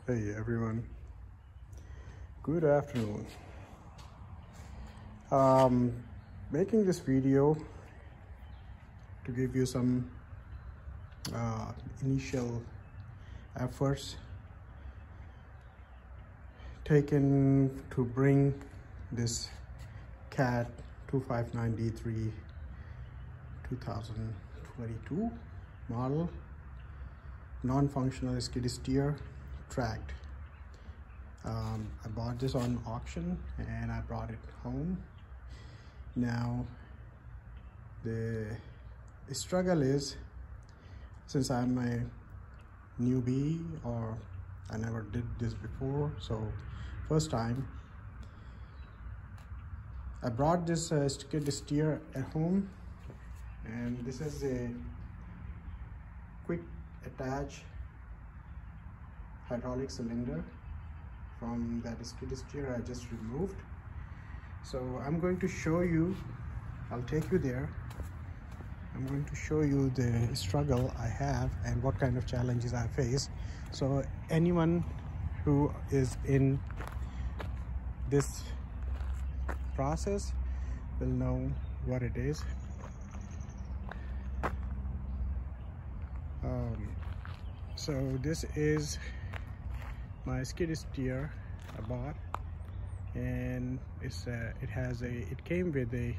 Hey everyone, good afternoon. Making this video to give you some initial efforts taken to bring this CAT 259D3 2022 model non-functional skid steer tracked. I bought this on auction and I brought it home. Now the struggle is, since I'm a newbie or I never did this before, so first time, I brought this skid steer at home, and this is a quick attach hydraulic cylinder from that skid steer I just removed. So I'm going to show you, I'll take you there. I'm going to show you the struggle I have and what kind of challenges I face, so anyone who is in this process will know what it is. So this is my skid steer I bought, and it came with a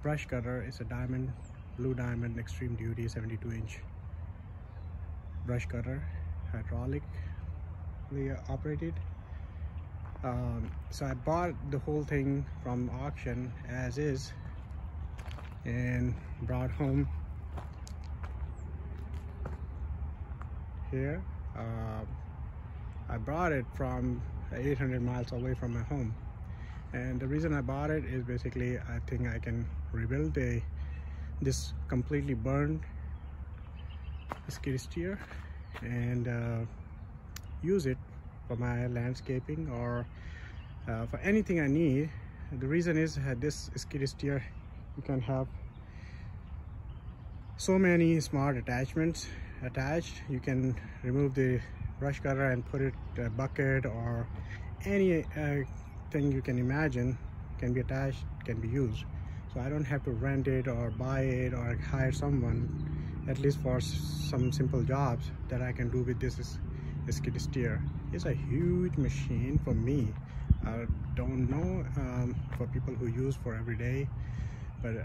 brush cutter. It's a diamond, blue diamond extreme duty 72-inch brush cutter, hydraulically operated. So I bought the whole thing from auction as is and brought home here. I brought it from 800 miles away from my home, and the reason I bought it is basically I think I can rebuild this completely burned skid steer and use it for my landscaping or for anything I need. The reason is this skid steer, you can have so many smart attachments attached. You can remove the brush cutter and put it a bucket or any thing you can imagine can be attached, can be used. So I don't have to rent it or buy it or hire someone, at least for some simple jobs that I can do with this skid steer. It's a huge machine for me. I don't know for people who use for every day, but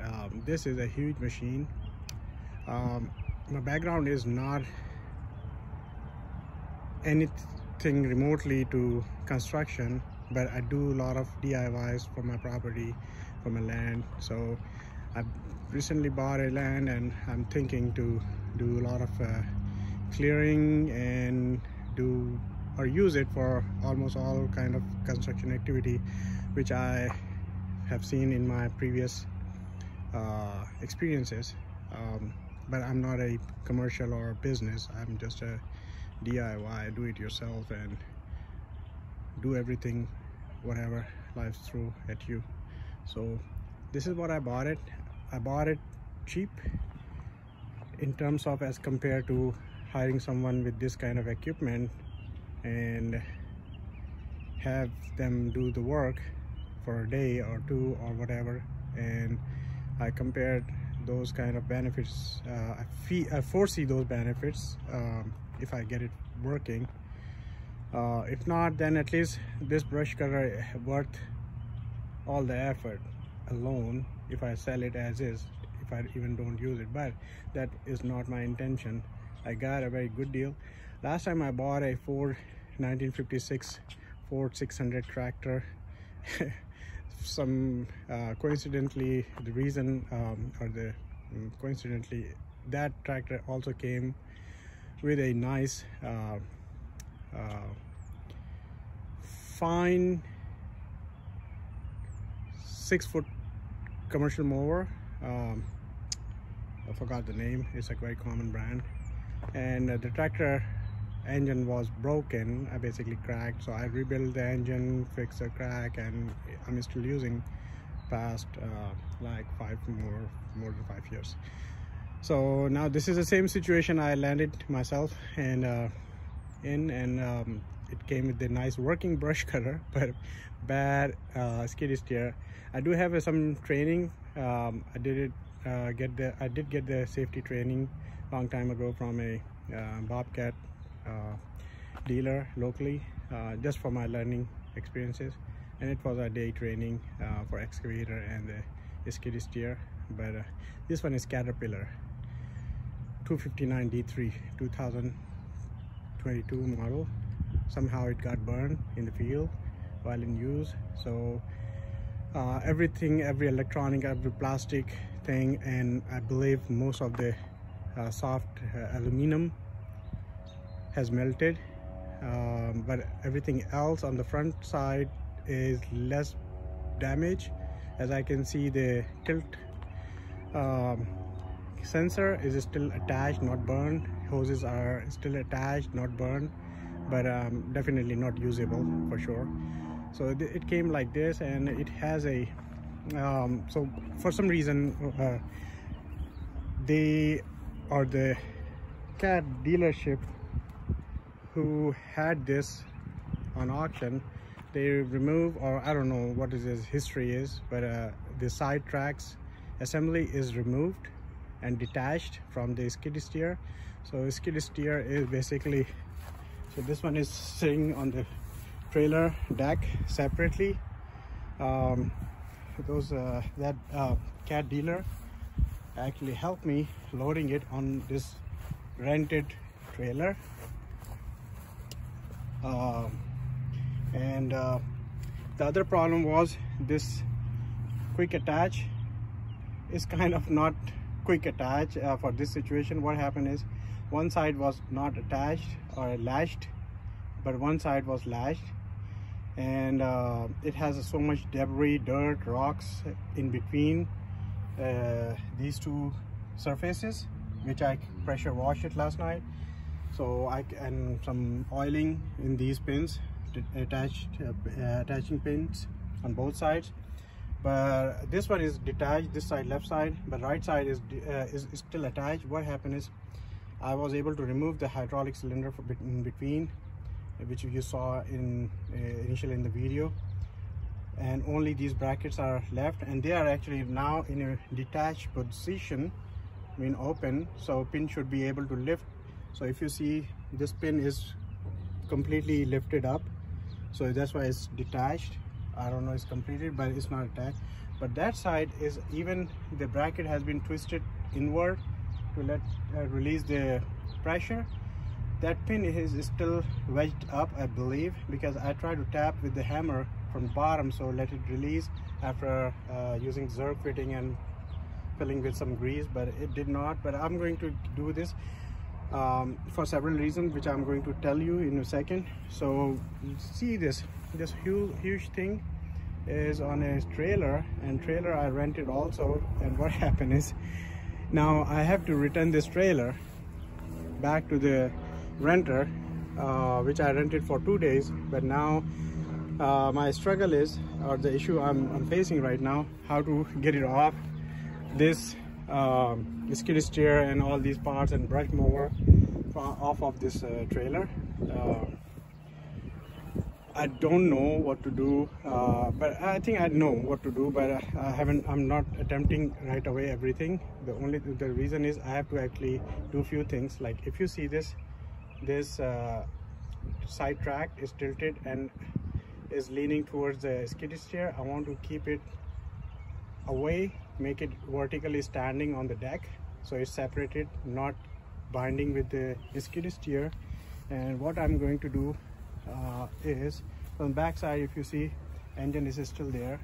this is a huge machine. My background is not anything remotely to construction, but I do a lot of DIYs for my property, for my land. So I recently bought a land and I'm thinking to do a lot of clearing and use it for almost all kind of construction activity, which I have seen in my previous experiences. But I'm not a commercial or business. I'm just a DIY, do it yourself, and do everything whatever life throws at you. So this is what I bought it. I bought it cheap in terms of as compared to hiring someone with this kind of equipment and have them do the work for a day or two or whatever. And I compared those kind of benefits. I foresee those benefits if I get it working. If not, then at least this brush cutter worth all the effort alone if I sell it as is, if I even don't use it. But that is not my intention. I got a very good deal. Last time I bought a Ford 1956 Ford 600 tractor. Coincidentally, the reason coincidentally that tractor also came with a nice fine 6-foot commercial mower. I forgot the name. It's a very common brand, and the tractor engine was broken. I basically cracked, so I rebuilt the engine, fixed the crack, and I'm still using past like more than 5 years. So now this is the same situation I landed myself, and in, and it came with a nice working brush cutter, but bad skid steer. I do have some training. I did get the safety training long time ago from a Bobcat dealer locally, just for my learning experiences, and it was a day training for excavator and the skid steer. But this one is Caterpillar 259 D3 2022 model. Somehow it got burned in the field while in use, so everything, every electronic, every plastic thing, and I believe most of the soft aluminum has melted, but everything else on the front side is less damage. As I can see, the tilt sensor is still attached, not burned. Hoses are still attached, not burned, but definitely not usable for sure. So it came like this, and it has a so for some reason the Cat dealership who had this on auction, they remove, or I don't know what his history is, but the side tracks assembly is removed and detached from the skid steer. So skid steer is basically, so this one is sitting on the trailer deck separately. That Cat dealer actually helped me loading it on this rented trailer, and the other problem was this quick attach is kind of not quick attach for this situation. What happened is one side was not attached or lashed, but one side was lashed, and it has so much debris, dirt, rocks in between these two surfaces, which I pressure washed it last night. So and some oiling in these pins, attaching pins on both sides. But this one is detached, this side, left side, but right side is still attached. What happened is I was able to remove the hydraulic cylinder in between, which you saw initially in the video, and only these brackets are left, and they are actually now in a detached position, I mean open, so pin should be able to lift. So if you see, this pin is completely lifted up, so that's why it's detached. I don't know it's completed, but it's not attached. But that side is, even the bracket has been twisted inward to let release the pressure. That pin is still wedged up, I believe, because I tried to tap with the hammer from bottom, so let it release after using Zerk fitting and filling with some grease, but it did not. But I'm going to do this for several reasons, which I'm going to tell you in a second. So see, this huge thing is on a trailer, and trailer I rented also. And what happened is, now I have to return this trailer back to the renter, which I rented for 2 days. But now my struggle is, or the issue I'm facing right now, how to get it off this skid steer and all these parts and brush mower off of this trailer. I don't know what to do, but I think I know what to do, but I'm not attempting right away everything. The reason is I have to actually do a few things. Like if you see this side track is tilted and is leaning towards the skid steer. I want to keep it away, make it vertically standing on the deck, so it's separated, not binding with the skid steer. And what I'm going to do is, on the back side, if you see, engine is still there,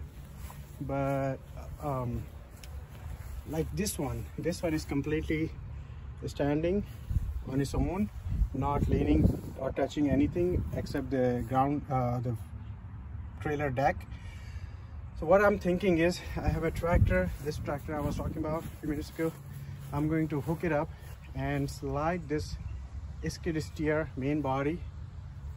but like this one is completely standing on its own, not leaning or touching anything except the ground, the trailer deck. So what I'm thinking is, I have a tractor, this tractor I was talking about a few minutes ago. I'm going to hook it up and slide this skid steer main body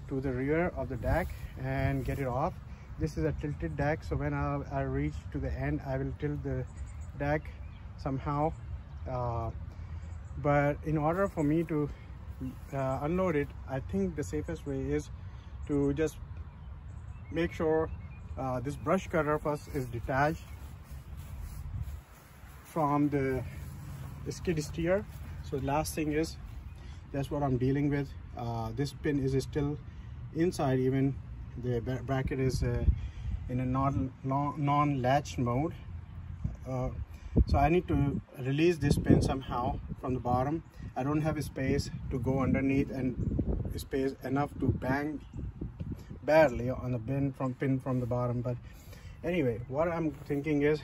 to the rear of the deck and get it off. This is a tilted deck, so when I reach to the end, I will tilt the deck somehow. But in order for me to unload it, I think the safest way is to just make sure this brush cutter first is detached from the skid steer. So the last thing is, that's what I'm dealing with. This pin is still inside, even the bracket is in a non-latched mode. So I need to release this pin somehow from the bottom. I don't have a space to go underneath and space enough to bang barely on the pin from the bottom. But anyway, what I'm thinking is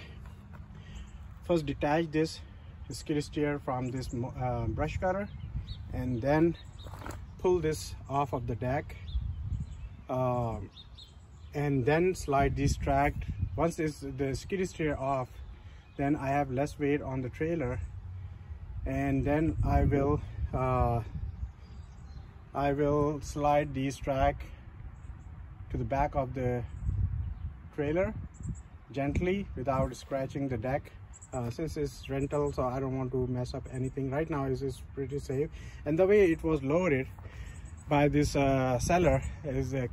first detach this skid steer from this brush cutter, and then pull this off of the deck, and then slide this track. Once the skid steer off, then I have less weight on the trailer, and then I will slide these track to the back of the trailer gently without scratching the deck. Since it's rental, so I don't want to mess up anything. Right now it's pretty safe, and the way it was loaded by this seller is a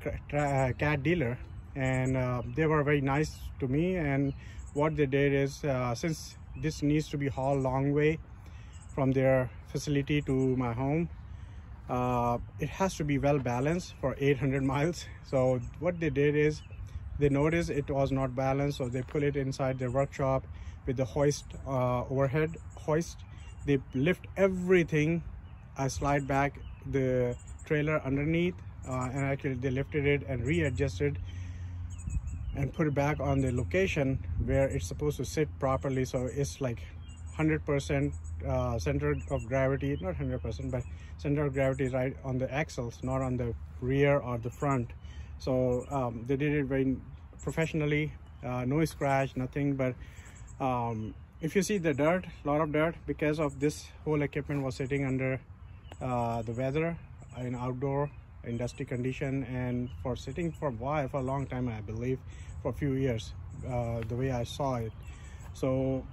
cat dealer, and they were very nice to me. And what they did is, since this needs to be hauled long way from their facility to my home, it has to be well balanced for 800 miles. So what they did is, they noticed it was not balanced, so they put it inside their workshop with the hoist, overhead hoist. They lift everything. I slide back the trailer underneath, and actually they lifted it and readjusted and put it back on the location where it's supposed to sit properly. So it's like 100% center of gravity, not 100%, but center of gravity right on the axles, not on the rear or the front. So they did it very professionally, no scratch, nothing. But if you see the dirt, a lot of dirt, because of this whole equipment was sitting under the weather in outdoor in dusty condition, and for sitting for a while, for a long time, I believe for a few years, the way I saw it. So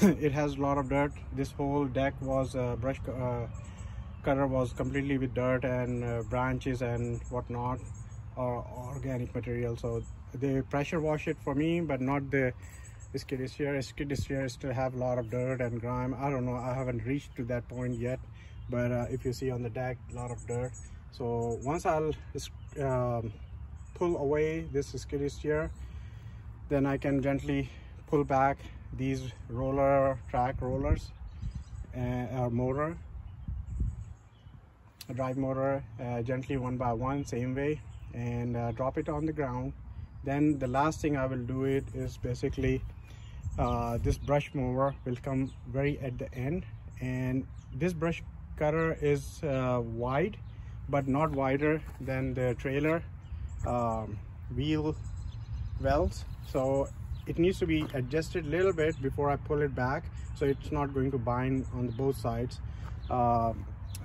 it has a lot of dirt. This whole deck was brush cutter was completely with dirt and branches and whatnot, or organic material. So they pressure wash it for me, but not the skid steer. Skid steer still have a lot of dirt and grime. I don't know, I haven't reached to that point yet, but if you see on the deck, a lot of dirt. So once I'll pull away this skid steer, then I can gently pull back these track rollers or motor, a drive motor, gently one by one, same way, and drop it on the ground. Then the last thing I will do it is basically this brush mower will come very at the end, and this brush cutter is wide, but not wider than the trailer wheel wells. So it needs to be adjusted a little bit before I pull it back, so it's not going to bind on both sides.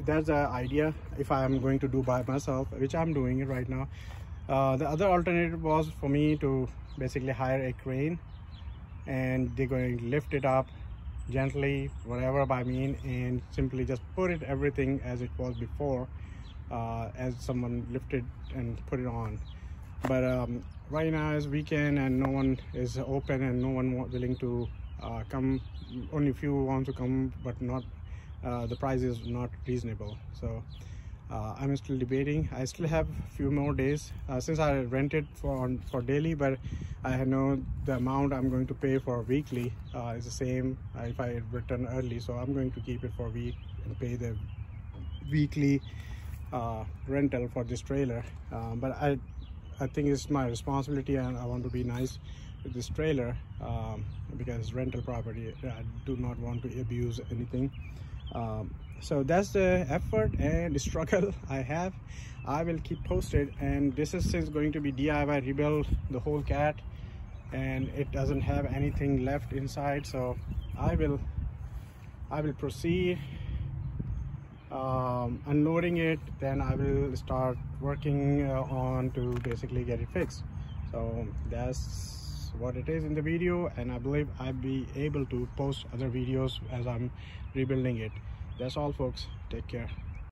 That's the idea if I am going to do by myself, which I'm doing it right now. The other alternative was for me to basically hire a crane, and they're going to lift it up gently, whatever by mean, and simply just put it everything as it was before, as someone lifted and put it on. But right now is weekend and no one is open and no one willing to come. Only few want to come, but not the price is not reasonable. So I'm still debating. I still have a few more days since I rented for daily, but I know the amount I'm going to pay for weekly is the same if I return early. So I'm going to keep it for a week and pay the weekly rental for this trailer. But I think it's my responsibility, and I want to be nice with this trailer because rental property, I do not want to abuse anything. So that's the effort and the struggle I have. I will keep posted, and this is since going to be DIY rebuild the whole cat, and it doesn't have anything left inside. So I will proceed unloading it, then I will start working on to basically get it fixed. So that's what it is in the video, and I believe I'll be able to post other videos as I'm rebuilding it. That's all, folks. Take care.